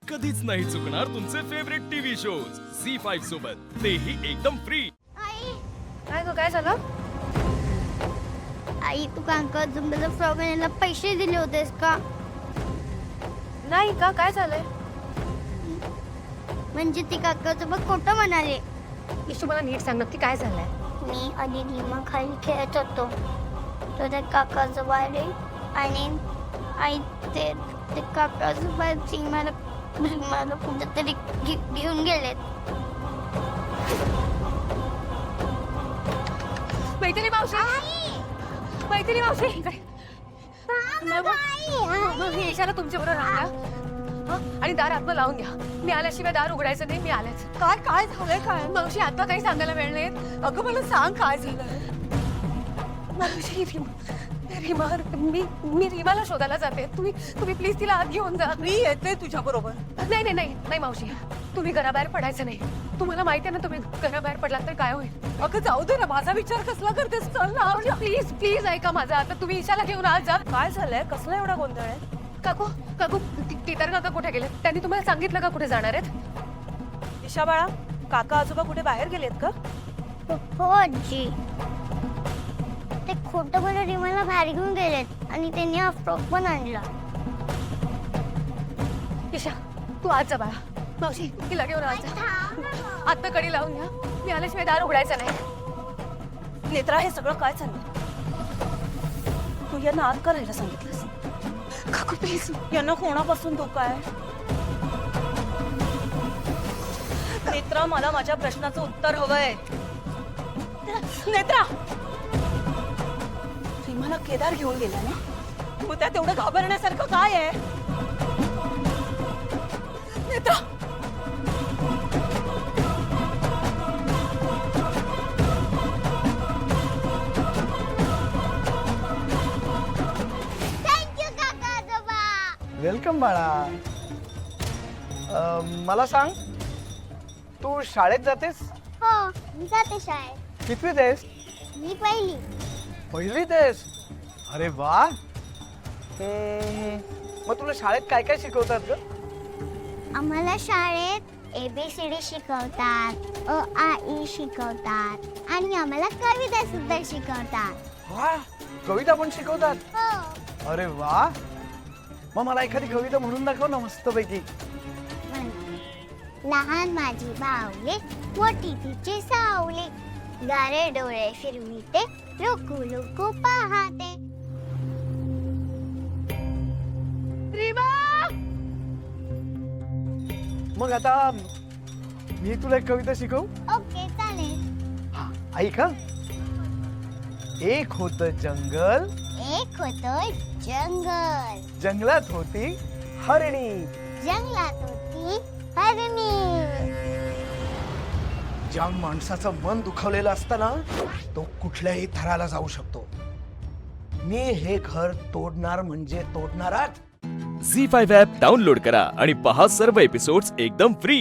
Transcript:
कधीच नाही चुकणार तुमचे फेवरेट टीव्ही शोज झी5 सोबत, तेही एकदम फ्री। आई काय ग, काय झालं? आई तू काका जुंबेला फ्रॉक आणायला पैसे दिले होतेस का? नाही का, काय झालंय? म्हणजे ती काकासोबत खोटं म्हणाले. इशू, मला नीट सांग नक्की काय झालंय? मी आणि रीमा खाली खेळत होतो तर त्या काकाचं वाले आणि आई ते काकासोबत रीमाला कुठेतरी घेऊन गेलेत. मैत्रिणी मावशी, मैत्रिणी मावशी इकडे. मग हे इशारा तुमच्या बरोबर राहूया आणि दार आतनं लावून घ्या. मी आल्याशिवाय दार उघडायचं नाही. मी आलेच. काय काय झालंय काय? मावशी आता काही सांगायला वेळ नाही. अगं मला सांग काय झालंय? मावशी रीमा, मी रीमाला शोधायला जाते. तुम्ही प्लीज तिला आत घेऊन जा. मी येते तुझ्या बरोबर. नाही नाही नाही नाही मावशी, तुम्ही घराबाहेर पडायचं नाही. तुम्हाला माहिती आहे ना, तुम्ही घराबाहेर पडलात तर काय होईल. अगं जाऊ दे ना, माझा विचार कसला करतेस? चल ना. प्लीज प्लीज ऐका माझं. आता तुम्ही ईशाला घेऊन आत जा. काय झालंय? कसला एवढा गोंधळ आहे? काकू काकू टीटर काका कुठे गेले? त्यांनी तुम्हाला सांगितलं का कुठे जाणार आहेत? ईशा बाळा, काका आजोबा कुठे बाहेर गेलेत का? हो आजी, ते खोटं बोलून रीमाला बाहेर घेऊन गेलेत आणि त्यांनी हा फ्रॉक पण आणला. ईशा तू आज जा बाळा. मावशी तिला घेऊन आज जा. आता कडी लावून घ्या. मी आल्याशिवाय दार उघडायचं नाही. नेत्रा, हे सगळं काय चाललंय? तू यांना आत करायला सांगितलंस? काकू प्लीज. यांना कोणापासून धोका आहे? नेत्रा, मला माझ्या प्रश्नाचं उत्तर हवंय. नेत्रा, रीमाला केदार घेऊन गेला ना? मग त्यात एवढं घाबरण्यासारखं काय आहे? नेत्रा, थँक्यू काका आजोबा. वेलकम बाळा. मला सांग, तू शाळेत जातेस? हो मी जाते शाळेत. कितवीत आहेस? मी पहिली. पहिलीत आहेस? अरे वा. मग तुला शाळेत काय काय शिकवतात ग? आम्हाला शाळेत ABCD शिकवतात, अ आ इ शिकवतात आणि आम्हाला कविता सुद्धा शिकवतात. वा, कविता पण शिकवतात? हो. अरे वा. मग मला एखादी कविता म्हणून दाखव ना मस्तपैकी. लहान माझी बाहुले, मोठी तिची सावली, गारे डोळे फिरविते, लुकू लुकू पाहते. मग आता मी तुला एक कविता शिकवू? ओके चालेल. हा, ऐक हा. एक होत जंगल, एक होतं जंगल, जंगलात होती हरणी. जंगलात होती हरणी. ज्या माणसाचं मन दुखावलेलं असतं ना, तो कुठल्याही थराला जाऊ शकतो. मी हे घर तोडणार म्हणजे तोडणारच. झी5 ॲप डाउनलोड करा आणि पहा सर्व एपिसोड्स एकदम फ्री।